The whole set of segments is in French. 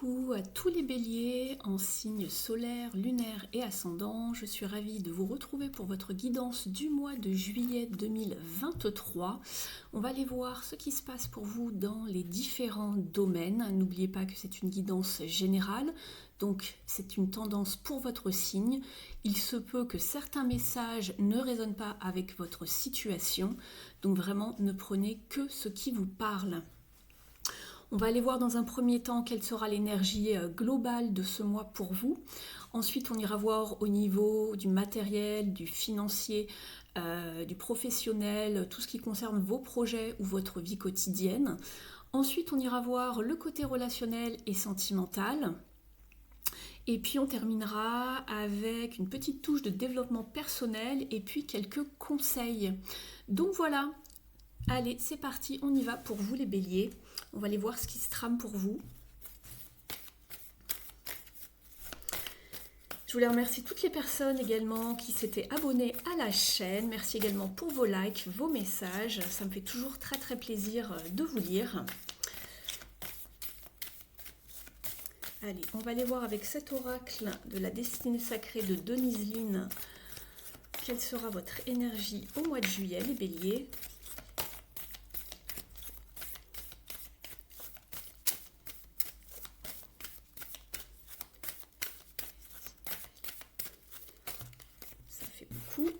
Coucou à tous les béliers en signes solaire, lunaire et ascendant. Je suis ravie de vous retrouver pour votre guidance du mois de juillet 2023. On va aller voir ce qui se passe pour vous dans les différents domaines. N'oubliez pas que c'est une guidance générale, donc c'est une tendance pour votre signe. Il se peut que certains messages ne résonnent pas avec votre situation, donc vraiment ne prenez que ce qui vous parle. On va aller voir dans un premier temps quelle sera l'énergie globale de ce mois pour vous. Ensuite, on ira voir au niveau du matériel, du financier, du professionnel, tout ce qui concerne vos projets ou votre vie quotidienne. Ensuite, on ira voir le côté relationnel et sentimental. Et puis on terminera avec une petite touche de développement personnel et puis quelques conseils. Donc voilà, allez, c'est parti, on y va pour vous les béliers. On va aller voir ce qui se trame pour vous. Je voulais remercier toutes les personnes également qui s'étaient abonnées à la chaîne. Merci également pour vos likes, vos messages. Ça me fait toujours très très plaisir de vous lire. Allez, on va aller voir avec cet oracle de la destinée sacrée de Denise Line. Quelle sera votre énergie au mois de juillet, les béliers ? Ça fait beaucoup.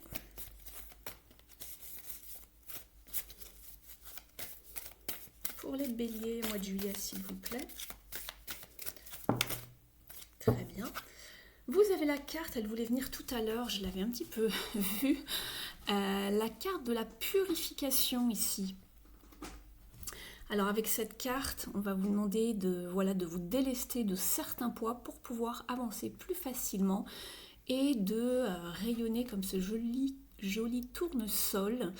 Pour les béliers, mois de juillet, s'il vous plaît. Très bien. Vous avez la carte, elle voulait venir tout à l'heure, je l'avais un petit peu vue. La carte de la purification ici. Alors avec cette carte, on va vous demander de vous délester de certains poids pour pouvoir avancer plus facilement et de rayonner comme ce joli tournesol.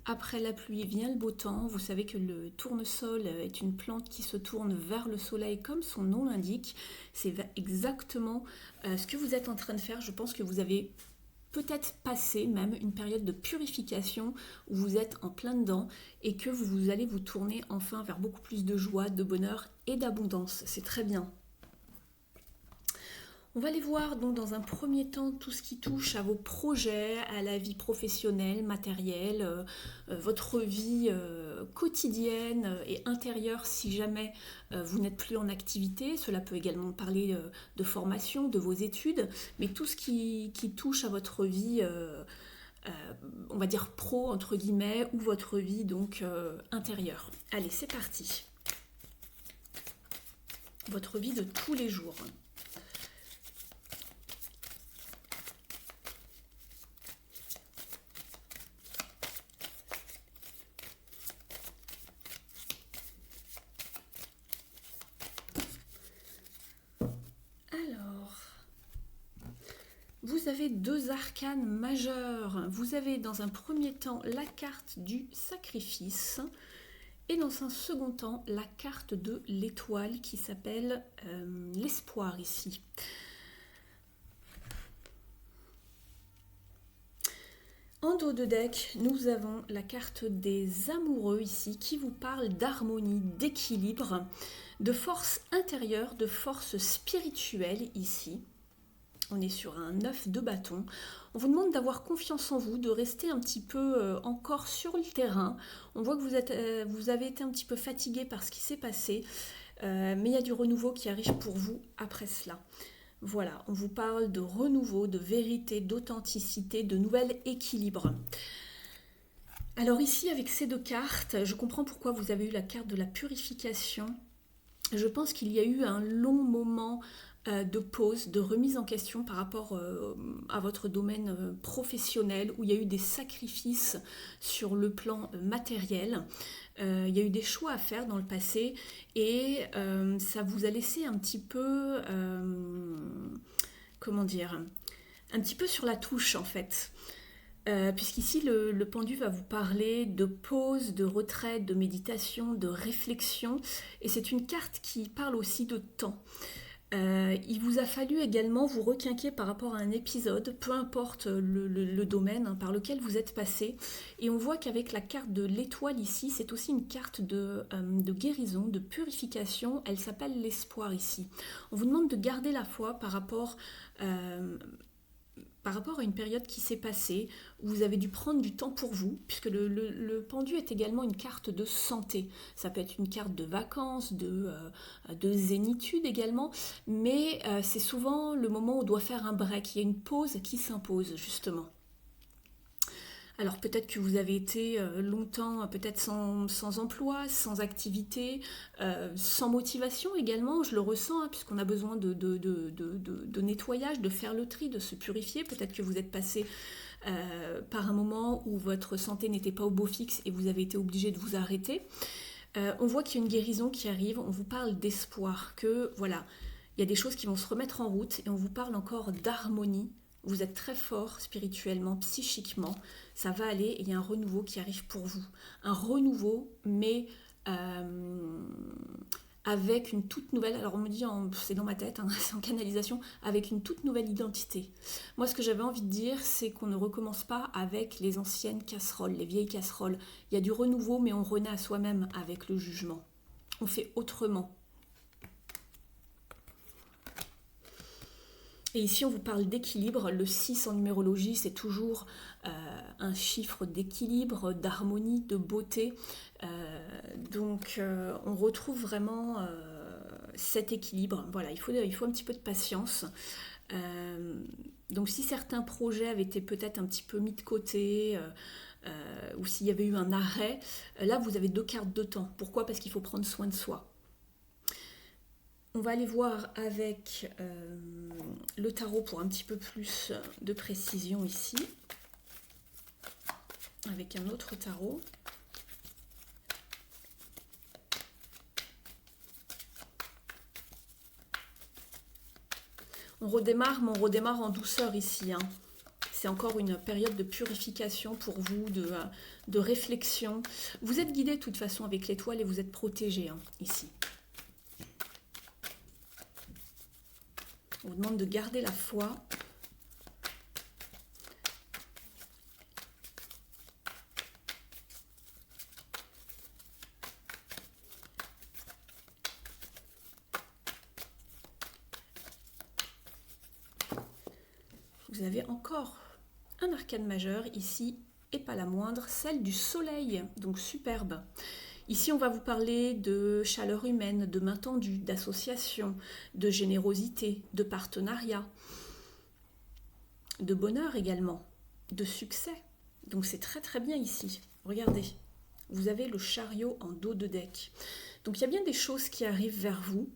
Après la pluie vient le beau temps. Vous savez que le tournesol est une plante qui se tourne vers le soleil comme son nom l'indique. C'est exactement ce que vous êtes en train de faire. Je pense que vous avez peut-être passé même une période de purification où vous êtes en plein dedans et que vous allez vous tourner enfin vers beaucoup plus de joie, de bonheur et d'abondance. C'est très bien. On va aller voir donc dans un premier temps tout ce qui touche à vos projets, à la vie professionnelle, matérielle, votre vie quotidienne et intérieure si jamais vous n'êtes plus en activité. Cela peut également parler de formation, de vos études, mais tout ce qui touche à votre vie, on va dire pro entre guillemets, ou votre vie donc intérieure. Allez, c'est parti. Votre vie de tous les jours. Vous avez deux arcanes majeurs. Vous avez dans un premier temps la carte du sacrifice et dans un second temps la carte de l'étoile qui s'appelle l'espoir ici. En dos de deck, nous avons la carte des amoureux ici qui vous parle d'harmonie, d'équilibre, de force intérieure, de force spirituelle ici. On est sur un 9 de bâton. On vous demande d'avoir confiance en vous, de rester un petit peu encore sur le terrain. On voit que vous avez été un petit peu fatigué par ce qui s'est passé, mais il y a du renouveau qui arrive pour vous après cela. Voilà, on vous parle de renouveau, de vérité, d'authenticité, de nouvel équilibre. Alors ici, avec ces deux cartes, je comprends pourquoi vous avez eu la carte de la purification. Je pense qu'il y a eu un long moment de pause, de remise en question par rapport à votre domaine professionnel où il y a eu des sacrifices sur le plan matériel. Il y a eu des choix à faire dans le passé et ça vous a laissé un petit peu, un petit peu sur la touche en fait. Puisqu'ici le pendu va vous parler de pause, de retraite, de méditation, de réflexion et c'est une carte qui parle aussi de temps. Il vous a fallu également vous requinquer par rapport à un épisode, peu importe le domaine par lequel vous êtes passé. Et on voit qu'avec la carte de l'étoile ici, c'est aussi une carte de guérison, de purification. Elle s'appelle l'espoir ici. On vous demande de garder la foi par rapport à une période qui s'est passée, où vous avez dû prendre du temps pour vous, puisque le pendu est également une carte de santé. Ça peut être une carte de vacances, de zénitude également, mais c'est souvent le moment où on doit faire un break. Il y a une pause qui s'impose, justement. Alors peut-être que vous avez été longtemps peut-être sans emploi, sans activité, sans motivation également, je le ressens, hein, puisqu'on a besoin de nettoyage, de faire le tri, de se purifier. Peut-être que vous êtes passé par un moment où votre santé n'était pas au beau fixe et vous avez été obligé de vous arrêter. On voit qu'il y a une guérison qui arrive, on vous parle d'espoir, que voilà, il y a des choses qui vont se remettre en route et on vous parle encore d'harmonie. Vous êtes très fort spirituellement, psychiquement, ça va aller et il y a un renouveau qui arrive pour vous. Un renouveau, mais avec une toute nouvelle, alors on me dit, c'est dans ma tête, hein, c'est en canalisation, avec une toute nouvelle identité. Moi, ce que j'avais envie de dire, c'est qu'on ne recommence pas avec les anciennes casseroles, les vieilles casseroles. Il y a du renouveau, mais on renaît à soi-même avec le jugement. On fait autrement. Et ici, on vous parle d'équilibre. Le 6 en numérologie, c'est toujours un chiffre d'équilibre, d'harmonie, de beauté. On retrouve vraiment cet équilibre. Voilà, il faut un petit peu de patience. Donc, si certains projets avaient été peut-être un petit peu mis de côté, ou s'il y avait eu un arrêt, là, vous avez 2 cartes de temps. Pourquoi ? Parce qu'il faut prendre soin de soi. On va aller voir avec le tarot pour un petit peu plus de précision ici. Avec un autre tarot. On redémarre, mais on redémarre en douceur ici, hein. C'est encore une période de purification pour vous, de réflexion. Vous êtes guidé de toute façon avec l'étoile et vous êtes protégé, hein, ici. On vous demande de garder la foi. Vous avez encore un arcane majeur ici, et pas la moindre, celle du soleil, donc superbe. Ici, on va vous parler de chaleur humaine, de main tendue, d'association, de générosité, de partenariat, de bonheur également, de succès. Donc c'est très très bien ici. Regardez, vous avez le chariot en dos de deck. Donc il y a bien des choses qui arrivent vers vous.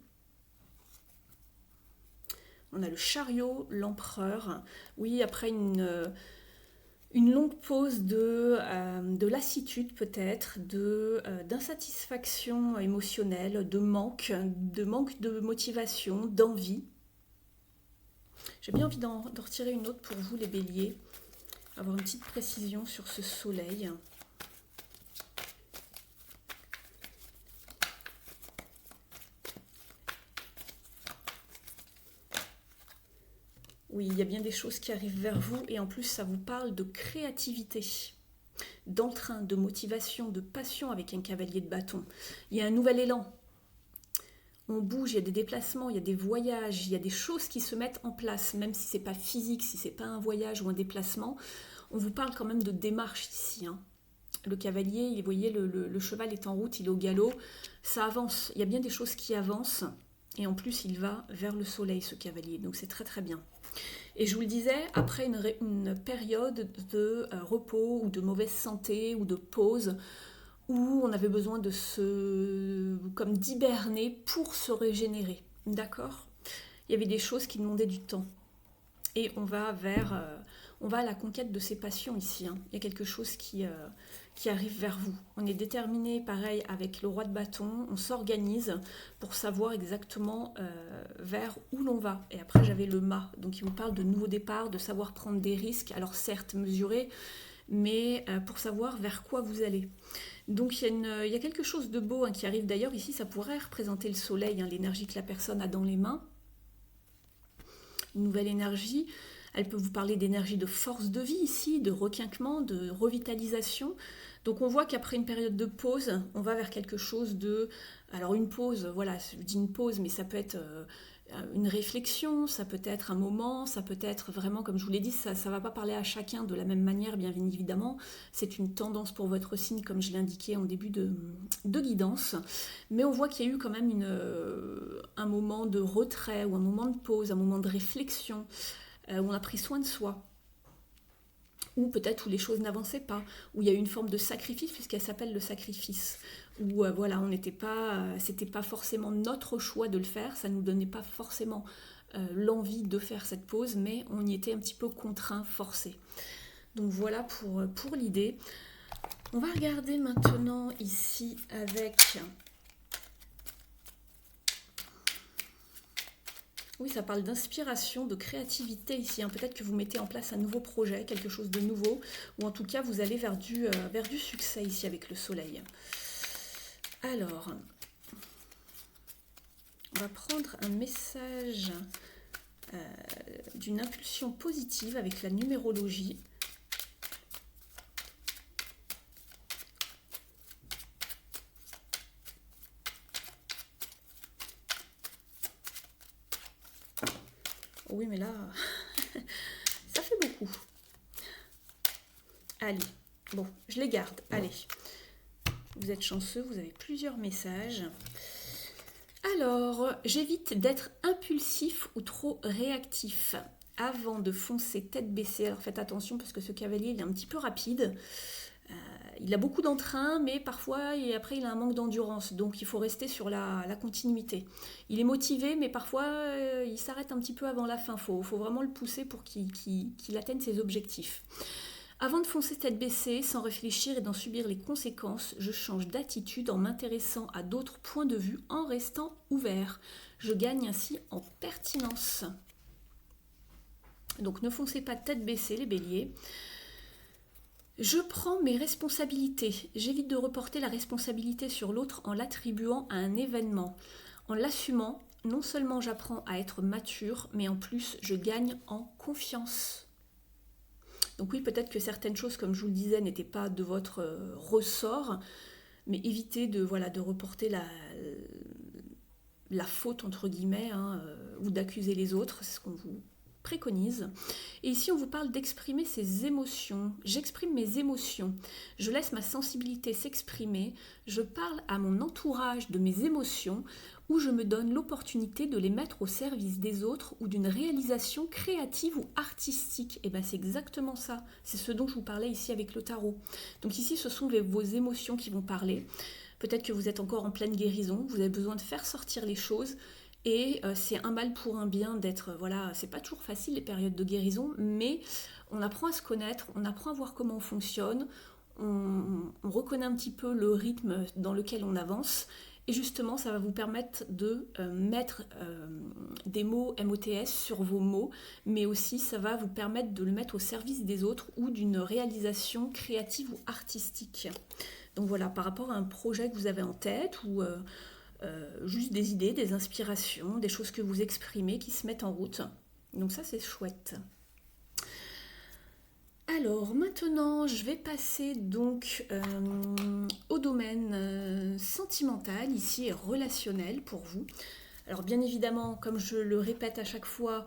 On a le chariot, l'empereur. Oui, après une longue pause de lassitude peut-être, d'insatisfaction émotionnelle, de manque de motivation, d'envie. J'ai bien envie d'en retirer une autre pour vous les béliers, avoir une petite précision sur ce soleil. Oui, il y a bien des choses qui arrivent vers vous et en plus ça vous parle de créativité, d'entrain, de motivation, de passion avec un cavalier de bâton. Il y a un nouvel élan. On bouge, il y a des déplacements, il y a des voyages, il y a des choses qui se mettent en place, même si c'est pas physique, si c'est pas un voyage ou un déplacement. On vous parle quand même de démarche ici, hein. Le cavalier, vous voyez, le cheval est en route, il est au galop, ça avance. Il y a bien des choses qui avancent et en plus il va vers le soleil, ce cavalier, donc c'est très très bien. Et je vous le disais, après une période de repos ou de mauvaise santé ou de pause, où on avait besoin comme d'hiberner pour se régénérer, d'accord ? Il y avait des choses qui demandaient du temps. Et on va à la conquête de ses passions ici, hein. Il y a quelque chose qui arrive vers vous. On est déterminé, pareil, avec le roi de bâton, on s'organise pour savoir exactement vers où l'on va. Et après, j'avais le mât, donc il vous parle de nouveaux départs, de savoir prendre des risques, alors certes mesurés, mais pour savoir vers quoi vous allez. Donc il y a quelque chose de beau, hein, qui arrive d'ailleurs ici, ça pourrait représenter le soleil, hein, l'énergie que la personne a dans les mains. une nouvelle énergie. Elle peut vous parler d'énergie de force de vie ici, de requinquement, de revitalisation. Donc on voit qu'après une période de pause, on va vers quelque chose de... Alors une pause, voilà, je dis une pause, mais ça peut être une réflexion, ça peut être un moment, ça peut être vraiment, comme je vous l'ai dit, ça ne va pas parler à chacun de la même manière, bien évidemment. C'est une tendance pour votre signe, comme je l'ai indiqué en début de guidance. Mais on voit qu'il y a eu quand même un moment de retrait, ou un moment de pause, un moment de réflexion, où on a pris soin de soi. Ou peut-être où les choses n'avançaient pas, où il y a eu une forme de sacrifice, puisqu'elle s'appelle le sacrifice, où voilà, on n'était pas, c'était pas forcément notre choix de le faire, ça ne nous donnait pas forcément l'envie de faire cette pause, mais on y était un petit peu contraint, forcé. Donc voilà pour l'idée. On va regarder maintenant ici avec... Oui, ça parle d'inspiration, de créativité ici. Hein. Peut-être que vous mettez en place un nouveau projet, quelque chose de nouveau, ou en tout cas, vous allez vers du succès ici avec le soleil. Alors, on va prendre un message d'une impulsion positive avec la numérologie. Oui, mais là, ça fait beaucoup. Allez, bon, je les garde. Allez, vous êtes chanceux, vous avez plusieurs messages. Alors, j'évite d'être impulsif ou trop réactif avant de foncer tête baissée. Alors faites attention parce que ce cavalier, il est un petit peu rapide. Il a beaucoup d'entrain, mais parfois, et après, il a un manque d'endurance. Donc, il faut rester sur la continuité. Il est motivé, mais parfois, il s'arrête un petit peu avant la fin. Il faut vraiment le pousser pour qu'il atteigne ses objectifs. Avant de foncer tête baissée, sans réfléchir et d'en subir les conséquences, je change d'attitude en m'intéressant à d'autres points de vue, en restant ouvert. Je gagne ainsi en pertinence. Donc, ne foncez pas tête baissée, les béliers. Je prends mes responsabilités. J'évite de reporter la responsabilité sur l'autre en l'attribuant à un événement. En l'assumant, non seulement j'apprends à être mature, mais en plus je gagne en confiance. Donc oui, peut-être que certaines choses, comme je vous le disais, n'étaient pas de votre ressort, mais évitez de reporter la faute, entre guillemets, ou d'accuser les autres, c'est ce qu'on vous préconise. Et ici, on vous parle d'exprimer ses émotions. J'exprime mes émotions. Je laisse ma sensibilité s'exprimer. Je parle à mon entourage de mes émotions ou je me donne l'opportunité de les mettre au service des autres ou d'une réalisation créative ou artistique. Et bien, c'est exactement ça. C'est ce dont je vous parlais ici avec le tarot. Donc ici, ce sont vos émotions qui vont parler. Peut-être que vous êtes encore en pleine guérison. Vous avez besoin de faire sortir les choses. Et c'est un mal pour un bien d'être, c'est pas toujours facile les périodes de guérison, mais on apprend à se connaître, on apprend à voir comment on fonctionne, on reconnaît un petit peu le rythme dans lequel on avance, et justement ça va vous permettre de mettre des mots MOTS sur vos mots, mais aussi ça va vous permettre de le mettre au service des autres ou d'une réalisation créative ou artistique. Donc voilà, par rapport à un projet que vous avez en tête ou... juste des idées, des inspirations, des choses que vous exprimez qui se mettent en route. Donc ça, c'est chouette. Alors, maintenant, je vais passer donc au domaine sentimental, ici, et relationnel pour vous. Alors, bien évidemment, comme je le répète à chaque fois,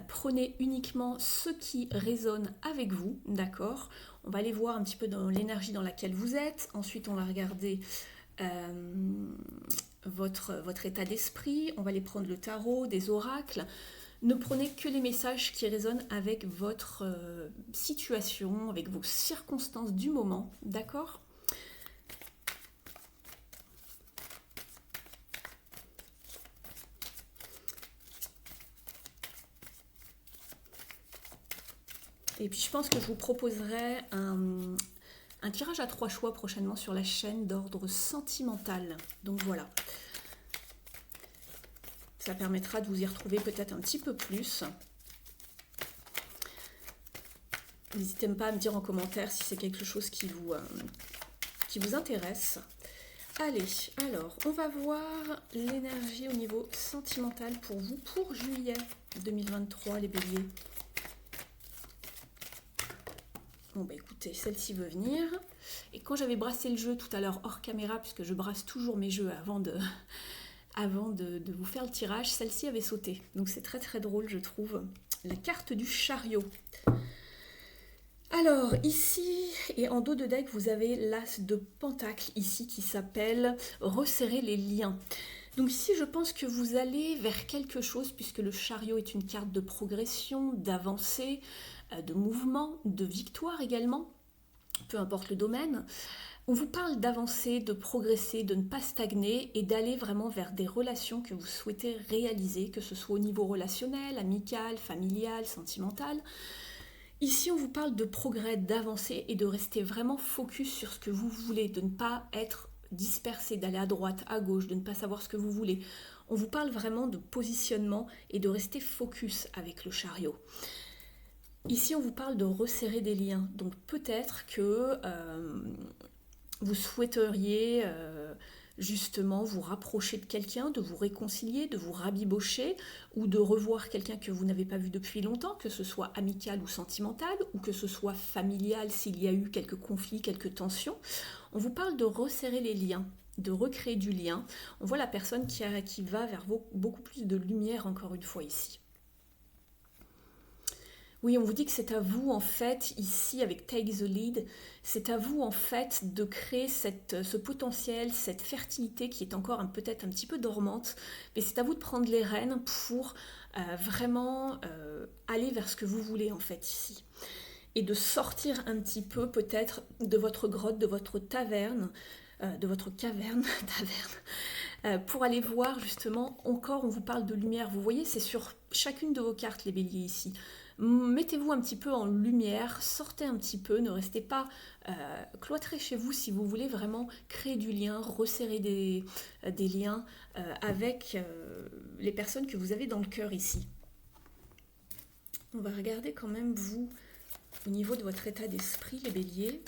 prenez uniquement ce qui résonne avec vous, d'accord ? On va aller voir un petit peu dans l'énergie dans laquelle vous êtes. Ensuite, on va regarder... votre état d'esprit, on va aller prendre le tarot, des oracles. Ne prenez que les messages qui résonnent avec votre situation, avec vos circonstances du moment, d'accord ? Et puis je pense que je vous proposerai un tirage à 3 choix prochainement sur la chaîne d'ordre sentimental. Donc voilà. Ça permettra de vous y retrouver peut-être un petit peu plus. N'hésitez pas à me dire en commentaire si c'est quelque chose qui vous intéresse. Allez, alors, on va voir l'énergie au niveau sentimental pour vous, pour juillet 2023, les béliers. Bon, bah écoutez, celle-ci veut venir. Et quand j'avais brassé le jeu tout à l'heure hors caméra, puisque je brasse toujours mes jeux avant de vous faire le tirage, celle-ci avait sauté. Donc c'est très très drôle, je trouve. La carte du chariot. Alors, ici, et en dos de deck, vous avez l'as de pentacle, ici, qui s'appelle « Resserrer les liens ». Donc ici, je pense que vous allez vers quelque chose, puisque le chariot est une carte de progression, d'avancée, de mouvement, de victoire également, peu importe le domaine. On vous parle d'avancer, de progresser, de ne pas stagner et d'aller vraiment vers des relations que vous souhaitez réaliser, que ce soit au niveau relationnel, amical, familial, sentimental. Ici, on vous parle de progrès, d'avancer et de rester vraiment focus sur ce que vous voulez, de ne pas être dispersé, d'aller à droite, à gauche, de ne pas savoir ce que vous voulez. On vous parle vraiment de positionnement et de rester focus avec le chariot. Ici, on vous parle de resserrer des liens. Donc peut-être que vous souhaiteriez justement vous rapprocher de quelqu'un, de vous réconcilier, de vous rabibocher, ou de revoir quelqu'un que vous n'avez pas vu depuis longtemps, que ce soit amical ou sentimental, ou que ce soit familial s'il y a eu quelques conflits, quelques tensions. On vous parle de resserrer les liens, de recréer du lien. On voit la personne qui va vers beaucoup plus de lumière encore une fois ici. Oui, on vous dit que c'est à vous, en fait, ici, avec Take the Lead, c'est à vous, en fait, de créer ce potentiel, cette fertilité qui est encore peut-être un petit peu dormante, mais c'est à vous de prendre les rênes pour vraiment aller vers ce que vous voulez, en fait, ici. Et de sortir un petit peu, peut-être, de votre grotte, de votre taverne, de votre caverne, pour aller voir, justement, encore, on vous parle de lumière. Vous voyez, c'est sur chacune de vos cartes, les béliers, ici. Mettez-vous un petit peu en lumière, sortez un petit peu, ne restez pas cloîtrés chez vous si vous voulez vraiment créer du lien, resserrer des liens avec les personnes que vous avez dans le cœur ici. On va regarder quand même vous, au niveau de votre état d'esprit, les béliers.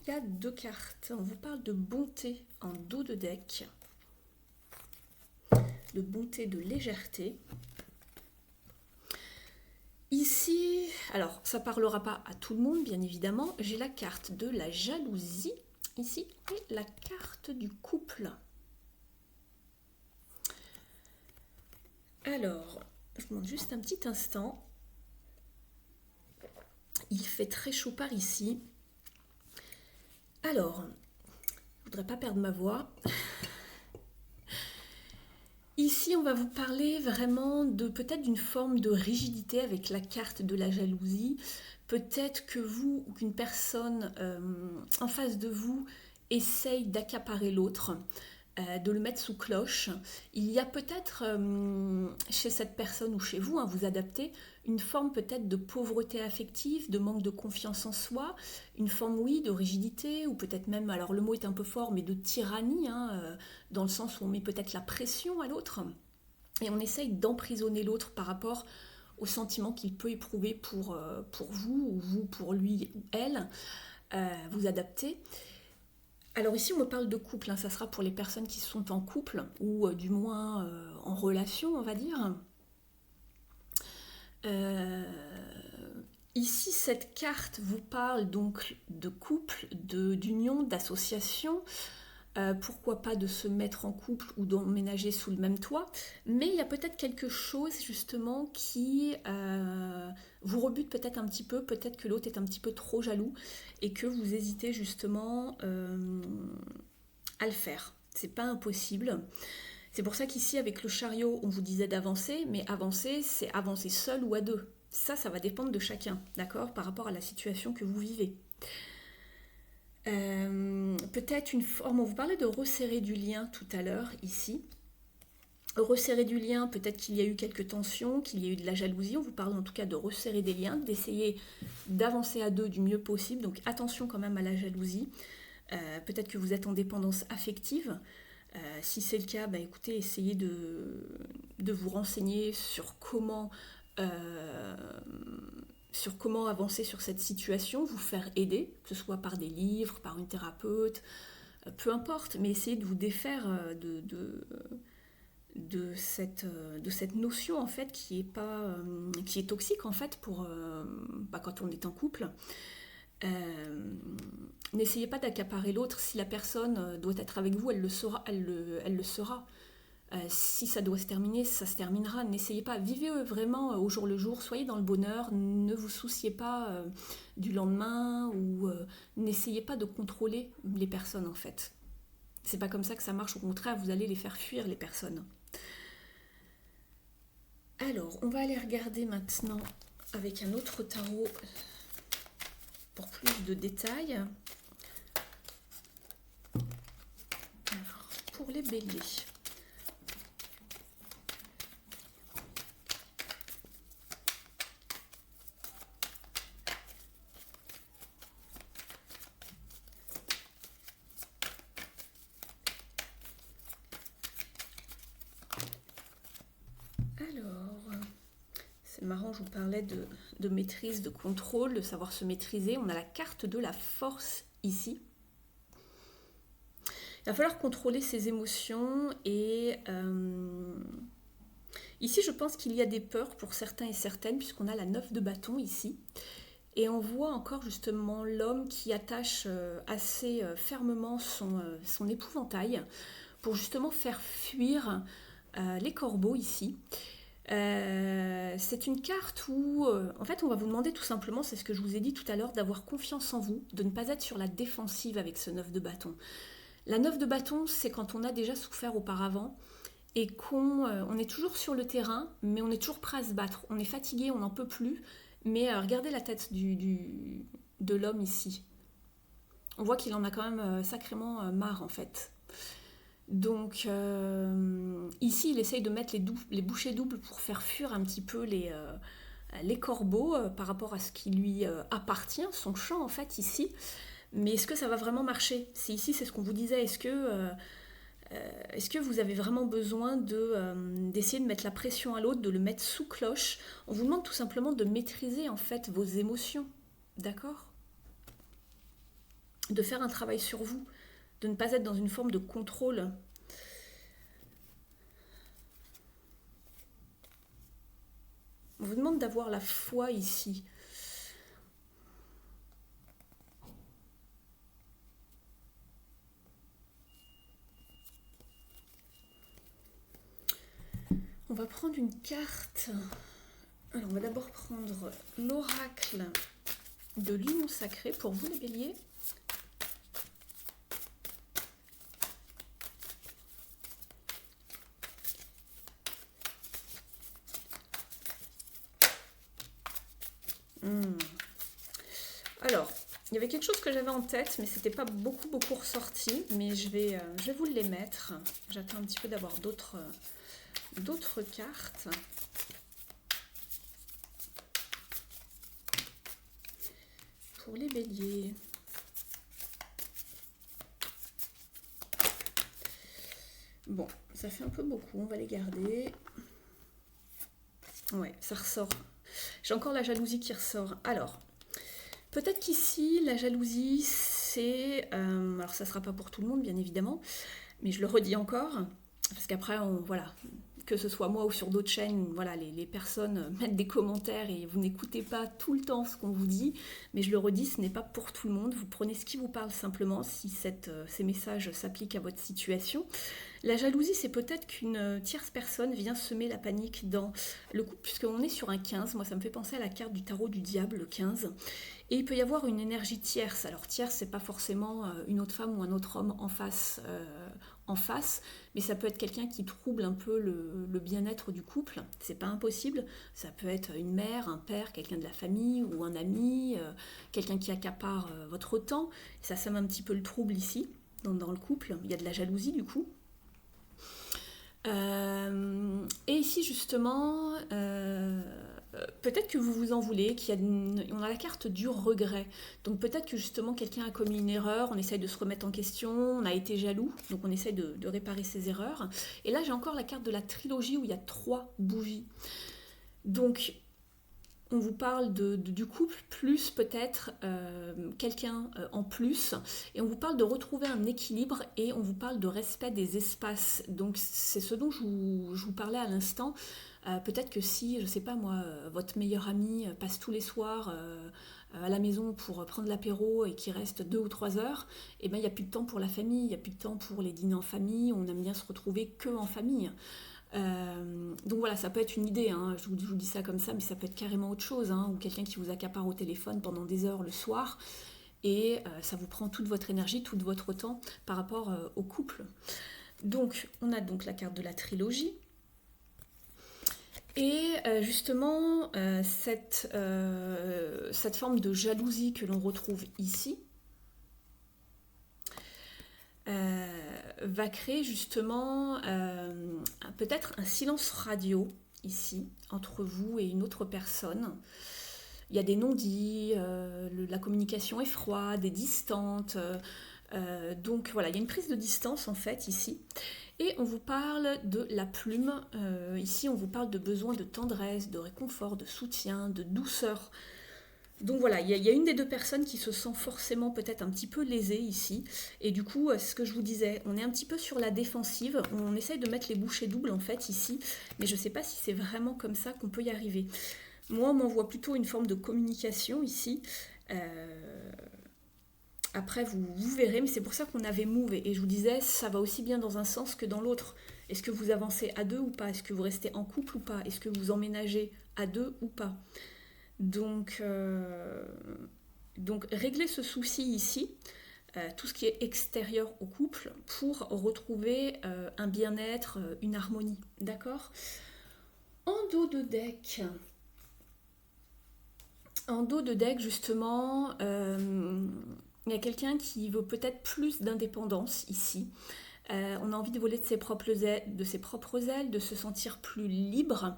Il y a 2 cartes. On vous parle de bonté en dos de deck, de bonté, de légèreté. Ici, alors ça ne parlera pas à tout le monde, bien évidemment. J'ai la carte de la jalousie, ici, et la carte du couple. Alors, je vous demande juste un petit instant. Il fait très chaud par ici. Alors, je ne voudrais pas perdre ma voix. Ici, on va vous parler vraiment de peut-être d'une forme de rigidité avec la carte de la jalousie. Peut-être que vous ou qu'une personne en face de vous essaye d'accaparer l'autre, de le mettre sous cloche. Il y a peut-être chez cette personne ou chez vous, vous adaptez, une forme peut-être de pauvreté affective, de manque de confiance en soi, une forme, oui, de rigidité, ou peut-être même, alors le mot est un peu fort, mais de tyrannie, dans le sens où on met peut-être la pression à l'autre, et on essaye d'emprisonner l'autre par rapport au sentiment qu'il peut éprouver pour vous, ou vous pour lui ou elle, vous adaptez. Alors ici, on me parle de couple, ça sera pour les personnes qui sont en couple, ou du moins en relation, on va dire. Ici, cette carte vous parle donc de couple, d'union, d'association, pourquoi pas de se mettre en couple ou d'emménager sous le même toit, mais il y a peut-être quelque chose justement qui vous rebute peut-être un petit peu, peut-être que l'autre est un petit peu trop jaloux et que vous hésitez justement à le faire. C'est pas impossible. C'est pour ça qu'ici, avec le chariot, on vous disait d'avancer, mais avancer, c'est avancer seul ou à deux. Ça va dépendre de chacun, d'accord, par rapport à la situation que vous vivez. Peut-être une forme, on vous parlait de resserrer du lien tout à l'heure, ici. Resserrer du lien, peut-être qu'il y a eu quelques tensions, qu'il y a eu de la jalousie, on vous parle en tout cas de resserrer des liens, d'essayer d'avancer à deux du mieux possible, donc attention quand même à la jalousie. Peut-être que vous êtes en dépendance affective. Si c'est le cas, écoutez, essayez de vous renseigner euh, sur comment avancer sur cette situation, vous faire aider, que ce soit par des livres, par une thérapeute, peu importe, mais essayez de vous défaire de cette notion en fait qui est toxique en fait quand on est en couple. N'essayez pas d'accaparer l'autre. Si la personne doit être avec vous, elle le saura, elle le sera. Si ça doit se terminer, ça se terminera. N'essayez pas, vivez vraiment au jour le jour, soyez dans le bonheur, ne vous souciez pas du lendemain ou n'essayez pas de contrôler les personnes en fait. C'est pas comme ça que ça marche, au contraire, vous allez les faire fuir les personnes. Alors, on va aller regarder maintenant avec un autre tarot pour plus de détails. Alors, pour les béliers. Alors, c'est marrant, je vous parlais de maîtrise, de contrôle, de savoir se maîtriser. On a la carte de la force ici. Il va falloir contrôler ses émotions et ici je pense qu'il y a des peurs pour certains et certaines puisqu'on a la 9 de bâton ici. Et on voit encore justement l'homme qui attache assez fermement son épouvantail pour justement faire fuir les corbeaux ici. C'est une carte où, en fait, on va vous demander tout simplement, c'est ce que je vous ai dit tout à l'heure, d'avoir confiance en vous, de ne pas être sur la défensive avec ce 9 de bâton. La 9 de bâton, c'est quand on a déjà souffert auparavant et qu'on est toujours sur le terrain, mais on est toujours prêt à se battre. On est fatigué, on n'en peut plus, mais regardez la tête de l'homme ici. On voit qu'il en a quand même sacrément marre, en fait. Donc ici, il essaye de mettre les bouchées doubles pour faire fuir un petit peu les corbeaux par rapport à ce qui lui appartient, son champ en fait ici. Mais est-ce que ça va vraiment marcher? C'est ici, c'est ce qu'on vous disait. Est-ce que vous avez vraiment besoin d'essayer de mettre la pression à l'autre, de le mettre sous cloche? On vous demande tout simplement de maîtriser en fait vos émotions, d'accord? De faire un travail sur vous, de ne pas être dans une forme de contrôle. On vous demande d'avoir la foi ici. On va prendre une carte. Alors, on va d'abord prendre l'oracle de l'union sacrée pour vous les béliers. Alors, il y avait quelque chose que j'avais en tête, mais c'était pas beaucoup ressorti. Mais je vais vous les mettre. J'attends un petit peu d'avoir d'autres cartes. Pour les béliers. Bon, ça fait un peu beaucoup, on va les garder. Ouais, ça ressort. J'ai encore la jalousie qui ressort. Alors, peut-être qu'ici, la jalousie, c'est... alors, ça ne sera pas pour tout le monde, bien évidemment, mais je le redis encore, parce qu'après, voilà, que ce soit moi ou sur d'autres chaînes, voilà, les personnes mettent des commentaires et vous n'écoutez pas tout le temps ce qu'on vous dit, mais je le redis, ce n'est pas pour tout le monde. Vous prenez ce qui vous parle simplement, si ces messages s'appliquent à votre situation. La jalousie, c'est peut-être qu'une tierce personne vient semer la panique dans le couple, puisqu'on est sur un 15. Moi, ça me fait penser à la carte du tarot du diable, le 15. Et il peut y avoir une énergie tierce. Alors, tierce, c'est pas forcément une autre femme ou un autre homme en face, mais ça peut être quelqu'un qui trouble un peu le bien-être du couple. C'est pas impossible. Ça peut être une mère, un père, quelqu'un de la famille ou un ami, quelqu'un qui accapare votre temps. Ça sème un petit peu le trouble ici, dans le couple. Il y a de la jalousie, du coup. Et ici justement, peut-être que vous vous en voulez, on a la carte du regret. Donc peut-être que justement quelqu'un a commis une erreur, on essaye de se remettre en question, on a été jaloux, donc on essaye de réparer ses erreurs. Et là j'ai encore la carte de la trilogie où il y a 3 bougies. Donc on vous parle du couple, plus peut-être quelqu'un en plus, et on vous parle de retrouver un équilibre, et on vous parle de respect des espaces. Donc c'est ce dont je vous parlais à l'instant. Peut-être que si, je sais pas moi, votre meilleur ami passe tous les soirs à la maison pour prendre l'apéro et qu'il reste 2 ou 3 heures, et ben il n'y a plus de temps pour la famille, il n'y a plus de temps pour les dîners en famille, on aime bien se retrouver que en famille. Donc voilà, ça peut être une idée, hein. Je vous dis ça comme ça, mais ça peut être carrément autre chose, hein, ou quelqu'un qui vous accapare au téléphone pendant des heures le soir, et ça vous prend toute votre énergie, tout votre temps par rapport au couple. Donc on a donc la carte de la trilogie, et justement cette forme de jalousie que l'on retrouve ici, va créer justement peut-être un silence radio ici entre vous et une autre personne. Il y a des non-dits, la communication est froide, est distante, donc voilà, il y a une prise de distance en fait ici. Et on vous parle de la plume, ici on vous parle de besoin de tendresse, de réconfort, de soutien, de douceur. Donc voilà, il y a une des 2 personnes qui se sent forcément peut-être un petit peu lésée ici. Et du coup, ce que je vous disais, on est un petit peu sur la défensive. On essaye de mettre les bouchées doubles en fait ici. Mais je ne sais pas si c'est vraiment comme ça qu'on peut y arriver. Moi, on m'envoie plutôt une forme de communication ici. Après, vous verrez, mais c'est pour ça qu'on avait move. Et je vous disais, ça va aussi bien dans un sens que dans l'autre. Est-ce que vous avancez à 2 ou pas? Est-ce que vous restez en couple ou pas? Est-ce que vous emménagez à 2 ou pas? Donc régler ce souci ici, tout ce qui est extérieur au couple, pour retrouver un bien-être, une harmonie, d'accord? En dos de deck, justement, il y a quelqu'un qui veut peut-être plus d'indépendance ici. On a envie de voler de ses propres ailes, de se sentir plus libre,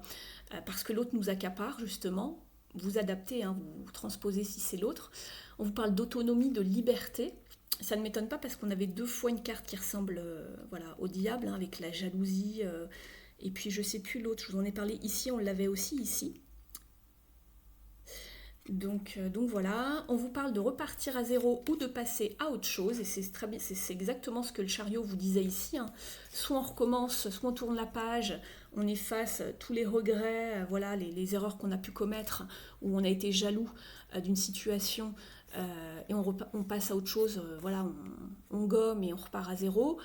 parce que l'autre nous accapare justement. Vous adaptez, hein, vous transposez si c'est l'autre. On vous parle d'autonomie, de liberté. Ça ne m'étonne pas parce qu'on avait 2 fois une carte qui ressemble voilà, au diable, hein, avec la jalousie. Et puis je ne sais plus l'autre, je vous en ai parlé ici, on l'avait aussi ici. Donc voilà, on vous parle de repartir à zéro ou de passer à autre chose, et c'est exactement ce que le chariot vous disait ici, hein. Soit on recommence, soit on tourne la page, on efface tous les regrets, voilà, les erreurs qu'on a pu commettre, où on a été jaloux d'une situation, et on passe à autre chose, voilà, on gomme et on repart à zéro,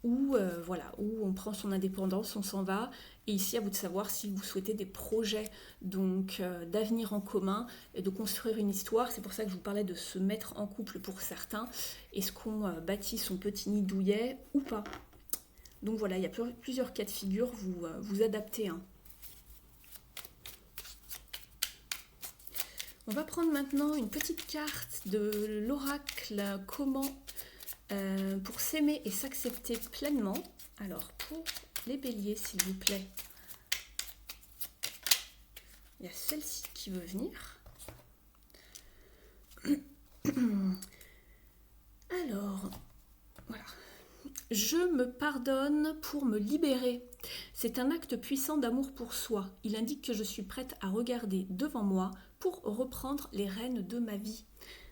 ou voilà, où on prend son indépendance, on s'en va. Et ici, à vous de savoir si vous souhaitez des projets donc d'avenir en commun et de construire une histoire. C'est pour ça que je vous parlais de se mettre en couple pour certains. Est-ce qu'on bâtit son petit nid douillet ou pas? Donc voilà, il y a plusieurs cas de figure, vous adaptez, hein. On va prendre maintenant une petite carte de l'oracle Comment pour s'aimer et s'accepter pleinement. Alors pour les béliers, s'il vous plaît, il y a celle-ci qui veut venir. Alors, voilà. Je me pardonne pour me libérer. C'est un acte puissant d'amour pour soi. Il indique que je suis prête à regarder devant moi pour reprendre les rênes de ma vie.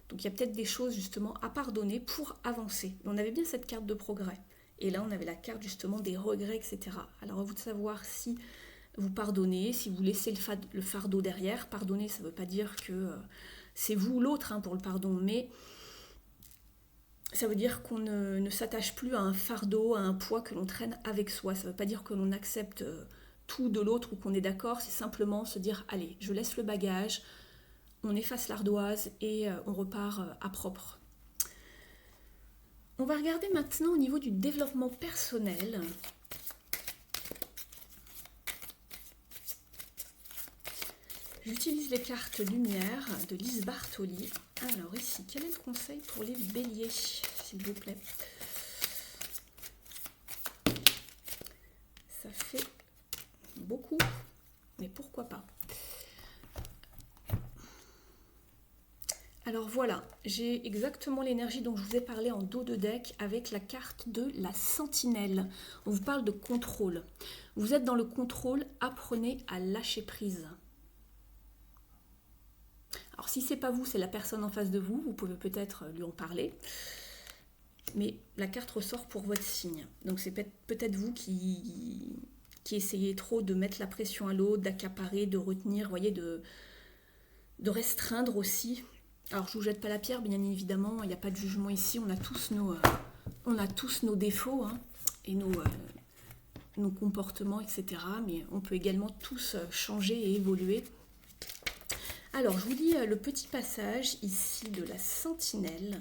Donc il y a peut-être des choses justement à pardonner pour avancer. On avait bien cette carte de progrès. Et là on avait la carte justement des regrets, etc. Alors à vous de savoir si vous pardonnez, si vous laissez le fardeau derrière. Pardonner, ça ne veut pas dire que c'est vous ou l'autre, hein, pour le pardon, mais ça veut dire qu'on ne s'attache plus à un fardeau, à un poids que l'on traîne avec soi. Ça ne veut pas dire que l'on accepte tout de l'autre ou qu'on est d'accord, c'est simplement se dire « Allez, je laisse le bagage », on efface l'ardoise et on repart à propre. On va regarder maintenant au niveau du développement personnel. J'utilise les cartes lumière de Lise Bartoli. Alors ici, quel est le conseil pour les béliers, s'il vous plaît? Ça fait beaucoup, mais pourquoi pas? Alors voilà, j'ai exactement l'énergie dont je vous ai parlé en dos de deck avec la carte de la sentinelle. On vous parle de contrôle. Vous êtes dans le contrôle, apprenez à lâcher prise. Alors si c'est pas vous, c'est la personne en face de vous, vous pouvez peut-être lui en parler. Mais la carte ressort pour votre signe. Donc c'est peut-être vous qui essayez trop de mettre la pression à l'autre, d'accaparer, de retenir, vous voyez, de restreindre aussi. Alors je vous jette pas la pierre, bien évidemment, il n'y a pas de jugement ici, on a tous nos défauts hein, et nos comportements, etc. Mais on peut également tous changer et évoluer. Alors je vous lis le petit passage ici de la sentinelle.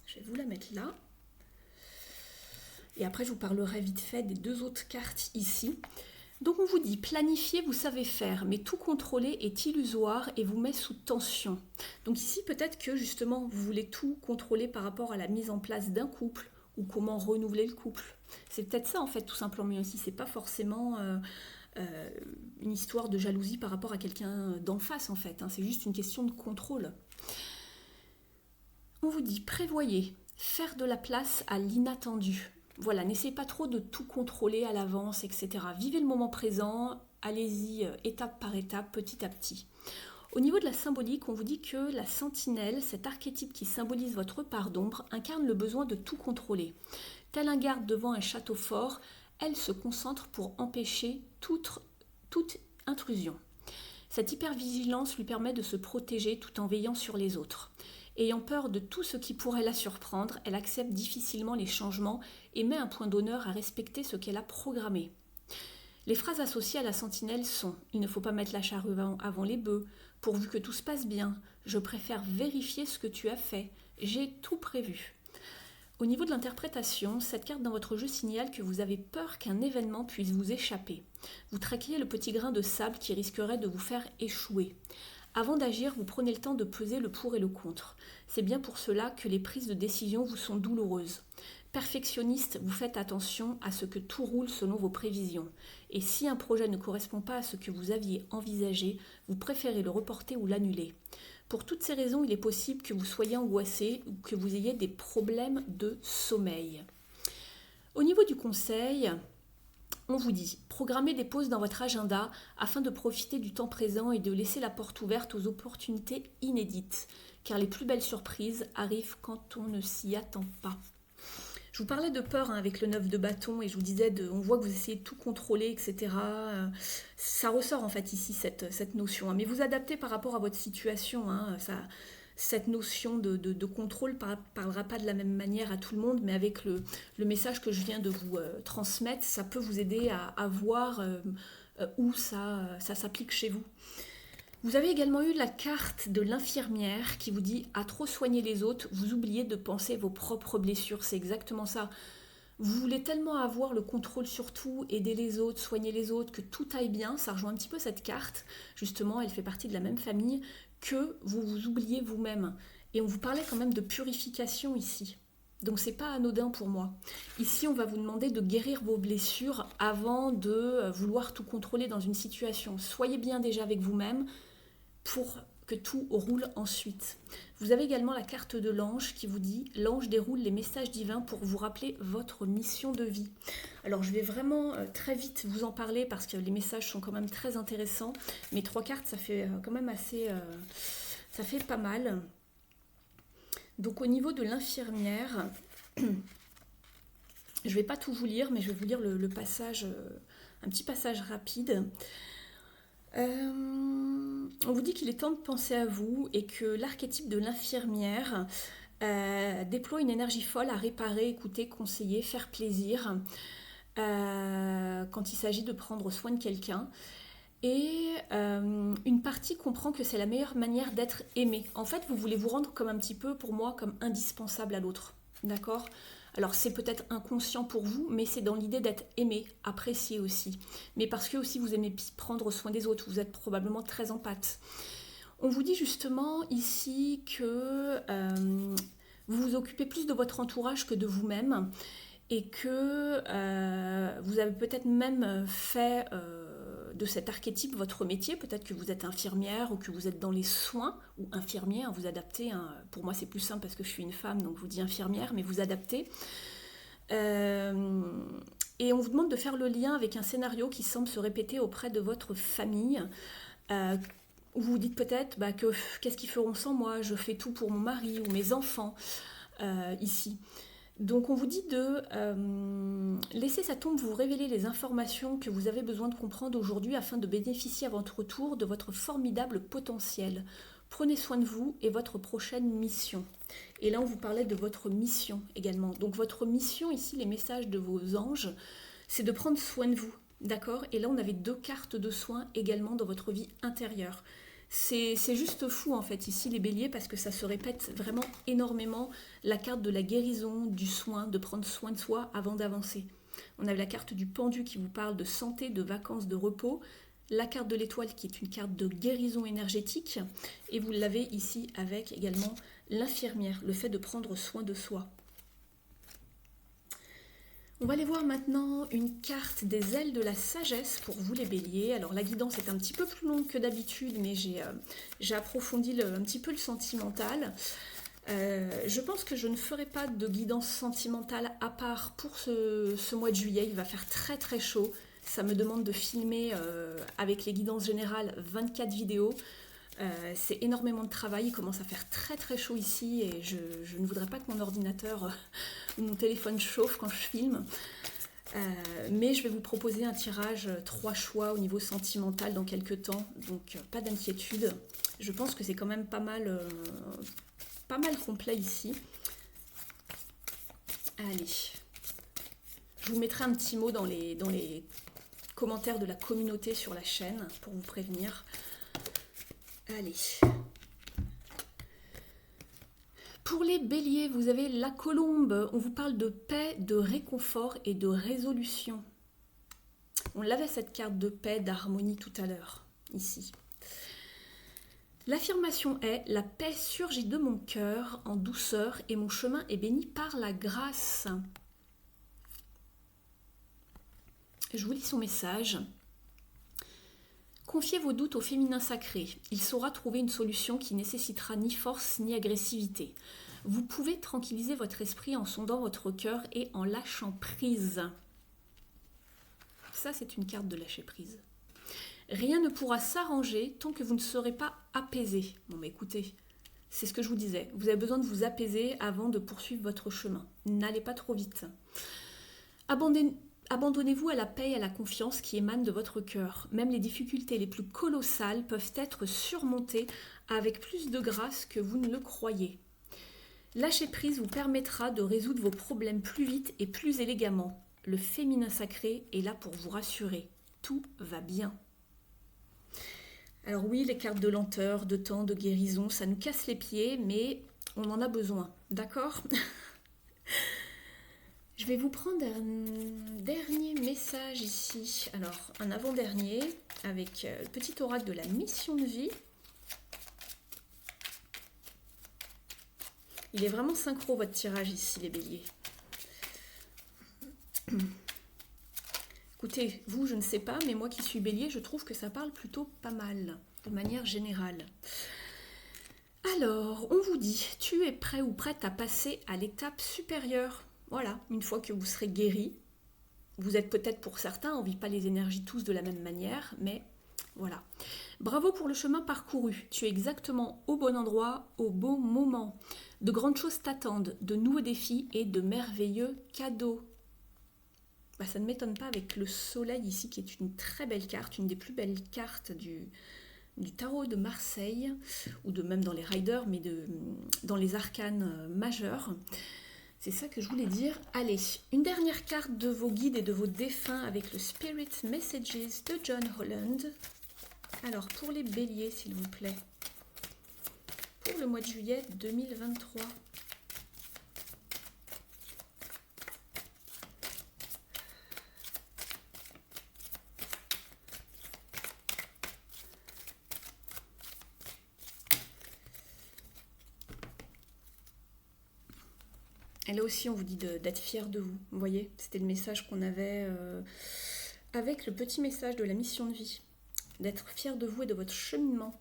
Je vais vous la mettre là. Et après je vous parlerai vite fait des deux autres cartes ici. Donc on vous dit, planifier, vous savez faire, mais tout contrôler est illusoire et vous met sous tension. Donc ici, peut-être que justement, vous voulez tout contrôler par rapport à la mise en place d'un couple ou comment renouveler le couple. C'est peut-être ça en fait, tout simplement, mais aussi, c'est pas forcément une histoire de jalousie par rapport à quelqu'un d'en face en fait, hein. C'est juste une question de contrôle. On vous dit, prévoyez, faire de la place à l'inattendu. Voilà, n'essayez pas trop de tout contrôler à l'avance, etc. Vivez le moment présent, allez-y étape par étape, petit à petit. Au niveau de la symbolique, on vous dit que la sentinelle, cet archétype qui symbolise votre part d'ombre, incarne le besoin de tout contrôler. Tel un garde devant un château fort, elle se concentre pour empêcher toute intrusion. Cette hypervigilance lui permet de se protéger tout en veillant sur les autres. Ayant peur de tout ce qui pourrait la surprendre, elle accepte difficilement les changements et met un point d'honneur à respecter ce qu'elle a programmé. Les phrases associées à la sentinelle sont « Il ne faut pas mettre la charrue avant les bœufs »,« Pourvu que tout se passe bien »,« Je préfère vérifier ce que tu as fait »,« J'ai tout prévu ». Au niveau de l'interprétation, cette carte dans votre jeu signale que vous avez peur qu'un événement puisse vous échapper. Vous traquez le petit grain de sable qui risquerait de vous faire échouer. Avant d'agir, vous prenez le temps de peser le pour et le contre. C'est bien pour cela que les prises de décision vous sont douloureuses. Perfectionniste, vous faites attention à ce que tout roule selon vos prévisions. Et si un projet ne correspond pas à ce que vous aviez envisagé, vous préférez le reporter ou l'annuler. Pour toutes ces raisons, il est possible que vous soyez angoissé ou que vous ayez des problèmes de sommeil. Au niveau du conseil, on vous dit, programmez des pauses dans votre agenda afin de profiter du temps présent et de laisser la porte ouverte aux opportunités inédites, car les plus belles surprises arrivent quand on ne s'y attend pas. Je vous parlais de peur avec le 9 de bâton et je vous disais, on voit que vous essayez de tout contrôler, etc. Ça ressort en fait ici cette notion, mais vous adaptez par rapport à votre situation. Cette notion de contrôle ne parlera pas de la même manière à tout le monde, mais avec le message que je viens de vous transmettre, ça peut vous aider à voir où ça s'applique chez vous. Vous avez également eu la carte de l'infirmière qui vous dit « À trop soigner les autres, vous oubliez de penser vos propres blessures ». C'est exactement ça. Vous voulez tellement avoir le contrôle sur tout, aider les autres, soigner les autres, que tout aille bien. Ça rejoint un petit peu cette carte. Justement, elle fait partie de la même famille, que vous vous oubliez vous-même. Et on vous parlait quand même de purification ici. Donc c'est pas anodin pour moi. Ici, on va vous demander de guérir vos blessures avant de vouloir tout contrôler dans une situation. Soyez bien déjà avec vous-même pour que tout roule ensuite. Vous avez également la carte de l'ange qui vous dit « L'ange déroule les messages divins pour vous rappeler votre mission de vie ». Alors je vais vraiment très vite vous en parler parce que les messages sont quand même très intéressants. Mais 3 cartes, ça fait quand même assez... ça fait pas mal. Donc au niveau de l'infirmière, je ne vais pas tout vous lire, mais je vais vous lire le passage, un petit passage rapide. On vous dit qu'il est temps de penser à vous et que l'archétype de l'infirmière déploie une énergie folle à réparer, écouter, conseiller, faire plaisir quand il s'agit de prendre soin de quelqu'un. Et une partie comprend que c'est la meilleure manière d'être aimé. En fait, vous voulez vous rendre comme un petit peu, pour moi, comme indispensable à l'autre. D'accord ? Alors c'est peut-être inconscient pour vous, mais c'est dans l'idée d'être aimé, apprécié aussi. Mais parce que aussi vous aimez prendre soin des autres, vous êtes probablement très empathe. On vous dit justement ici que vous vous occupez plus de votre entourage que de vous-même et que vous avez peut-être même fait de cet archétype votre métier. Peut-être que vous êtes infirmière ou que vous êtes dans les soins, ou infirmier, hein, vous adaptez. Hein. Pour moi, c'est plus simple parce que je suis une femme, donc je vous dis infirmière, mais vous adaptez. Et on vous demande de faire le lien avec un scénario qui semble se répéter auprès de votre famille. Où vous vous dites peut-être que qu'est-ce qu'ils feront sans moi, je fais tout pour mon mari ou mes enfants ici. Donc on vous dit de laisser sa tombe vous révéler les informations que vous avez besoin de comprendre aujourd'hui afin de bénéficier à votre tour de votre formidable potentiel. Prenez soin de vous et votre prochaine mission. Et là on vous parlait de votre mission également. Donc votre mission ici, les messages de vos anges, c'est de prendre soin de vous. D'accord? Et là on avait 2 cartes de soins également dans votre vie intérieure. C'est juste fou en fait ici les béliers parce que ça se répète vraiment énormément, la carte de la guérison, du soin, de prendre soin de soi avant d'avancer. On a la carte du pendu qui vous parle de santé, de vacances, de repos, la carte de l'étoile qui est une carte de guérison énergétique et vous l'avez ici avec également l'infirmière, le fait de prendre soin de soi. On va aller voir maintenant une carte des ailes de la sagesse pour vous les béliers. Alors la guidance est un petit peu plus longue que d'habitude, mais j'ai approfondi un petit peu le sentimental. Je pense que je ne ferai pas de guidance sentimentale à part pour ce mois de juillet. Il va faire très très chaud. Ça me demande de filmer avec les guidances générales 24 vidéos. C'est énormément de travail, il commence à faire très très chaud ici et je ne voudrais pas que mon ordinateur ou mon téléphone chauffe quand je filme. Mais je vais vous proposer un tirage 3 choix au niveau sentimental dans quelques temps, donc pas d'inquiétude. Je pense que c'est quand même pas mal complet ici. Allez, je vous mettrai un petit mot dans les commentaires de la communauté sur la chaîne pour vous prévenir. Allez. Pour les béliers, vous avez la colombe. On vous parle de paix, de réconfort et de résolution. On l'avait cette carte de paix, d'harmonie tout à l'heure, ici. L'affirmation est « La paix surgit de mon cœur en douceur et mon chemin est béni par la grâce ». Je vous lis son message. Confiez vos doutes au féminin sacré. Il saura trouver une solution qui nécessitera ni force ni agressivité. Vous pouvez tranquilliser votre esprit en sondant votre cœur et en lâchant prise. Ça, c'est une carte de lâcher prise. Rien ne pourra s'arranger tant que vous ne serez pas apaisé. Bon, mais écoutez, c'est ce que je vous disais. Vous avez besoin de vous apaiser avant de poursuivre votre chemin. N'allez pas trop vite. Abandonnez-vous à la paix et à la confiance qui émanent de votre cœur. Même les difficultés les plus colossales peuvent être surmontées avec plus de grâce que vous ne le croyez. Lâcher prise vous permettra de résoudre vos problèmes plus vite et plus élégamment. Le féminin sacré est là pour vous rassurer. Tout va bien. Alors oui, les cartes de lenteur, de temps, de guérison, ça nous casse les pieds, mais on en a besoin. D'accord ? Je vais vous prendre un dernier message ici. Alors, un avant-dernier avec le petit oracle de la mission de vie. Il est vraiment synchro votre tirage ici, les béliers. Écoutez, vous, je ne sais pas, mais moi qui suis bélier, je trouve que ça parle plutôt pas mal, de manière générale. Alors, on vous dit, tu es prêt ou prête à passer à l'étape supérieure. Voilà, une fois que vous serez guéri, vous êtes peut-être pour certains, on ne vit pas les énergies tous de la même manière, mais voilà. Bravo pour le chemin parcouru, tu es exactement au bon endroit, au bon moment. De grandes choses t'attendent, de nouveaux défis et de merveilleux cadeaux. Ça ne m'étonne pas avec le soleil ici, qui est une très belle carte, une des plus belles cartes du tarot de Marseille, ou de même dans les riders, mais dans les arcanes majeurs. C'est ça que je voulais dire. Allez, une dernière carte de vos guides et de vos défunts avec le Spirit Messages de John Holland. Alors, pour les béliers, s'il vous plaît. Pour le mois de juillet 2023. Et là aussi, on vous dit d'être fiers de vous. Vous voyez, c'était le message qu'on avait avec le petit message de la mission de vie. d'être fier de vous et de votre cheminement.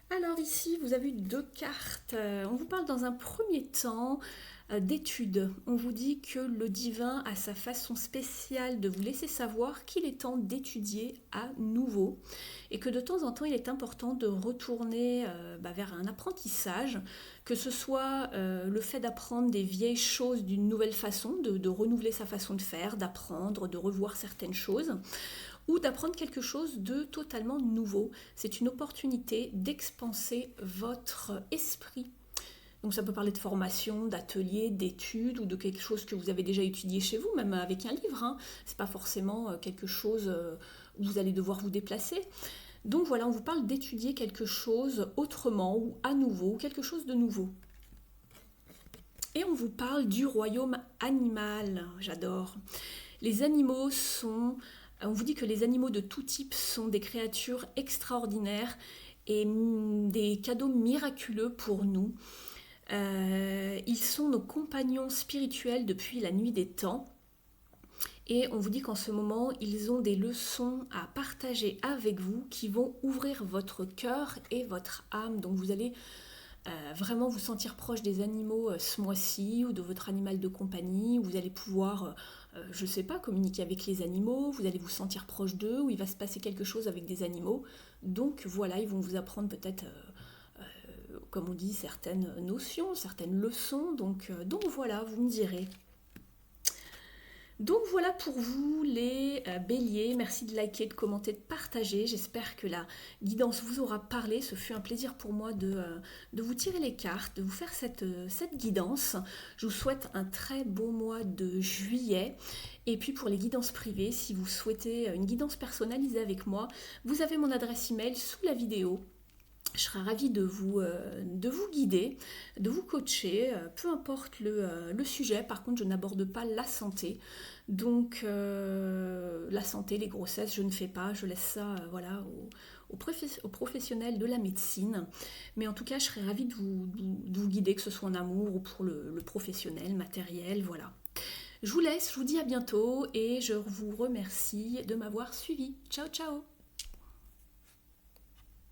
Alors ici, vous avez eu 2 cartes. On vous parle dans un premier temps d'études. On vous dit que le divin a sa façon spéciale de vous laisser savoir qu'il est temps d'étudier à nouveau et que de temps en temps, il est important de retourner vers un apprentissage, que ce soit le fait d'apprendre des vieilles choses d'une nouvelle façon, de renouveler sa façon de faire, d'apprendre, de revoir certaines choses, ou d'apprendre quelque chose de totalement nouveau. C'est une opportunité d'expanser votre esprit. Donc ça peut parler de formation, d'atelier, d'études ou de quelque chose que vous avez déjà étudié chez vous, même avec un livre. Hein. C'est pas forcément quelque chose où vous allez devoir vous déplacer. Donc voilà, on vous parle d'étudier quelque chose autrement ou à nouveau, quelque chose de nouveau. Et on vous parle du royaume animal. J'adore. Les animaux sont... On vous dit que les animaux de tout type sont des créatures extraordinaires et des cadeaux miraculeux pour nous. Ils sont nos compagnons spirituels depuis la nuit des temps. Et on vous dit qu'en ce moment, ils ont des leçons à partager avec vous qui vont ouvrir votre cœur et votre âme. Donc vous allez vraiment vous sentir proche des animaux ce mois-ci ou de votre animal de compagnie. Vous allez pouvoir, je ne sais pas, communiquer avec les animaux. Vous allez vous sentir proche d'eux ou il va se passer quelque chose avec des animaux. Donc voilà, ils vont vous apprendre peut-être... comme on dit, certaines notions, certaines leçons. Donc voilà, vous me direz. Donc voilà pour vous les béliers. Merci de liker, de commenter, de partager. J'espère que la guidance vous aura parlé. Ce fut un plaisir pour moi de vous tirer les cartes, de vous faire cette guidance. Je vous souhaite un très beau mois de juillet. Et puis pour les guidances privées, si vous souhaitez une guidance personnalisée avec moi, vous avez mon adresse email sous la vidéo. Je serai ravie de vous guider, de vous coacher, peu importe le sujet. Par contre, je n'aborde pas la santé. Donc, la santé, les grossesses, je ne fais pas. Je laisse ça aux professionnels de la médecine. Mais en tout cas, je serai ravie de vous guider, que ce soit en amour ou pour le professionnel, matériel, voilà. Je vous laisse, je vous dis à bientôt et je vous remercie de m'avoir suivi. Ciao, ciao!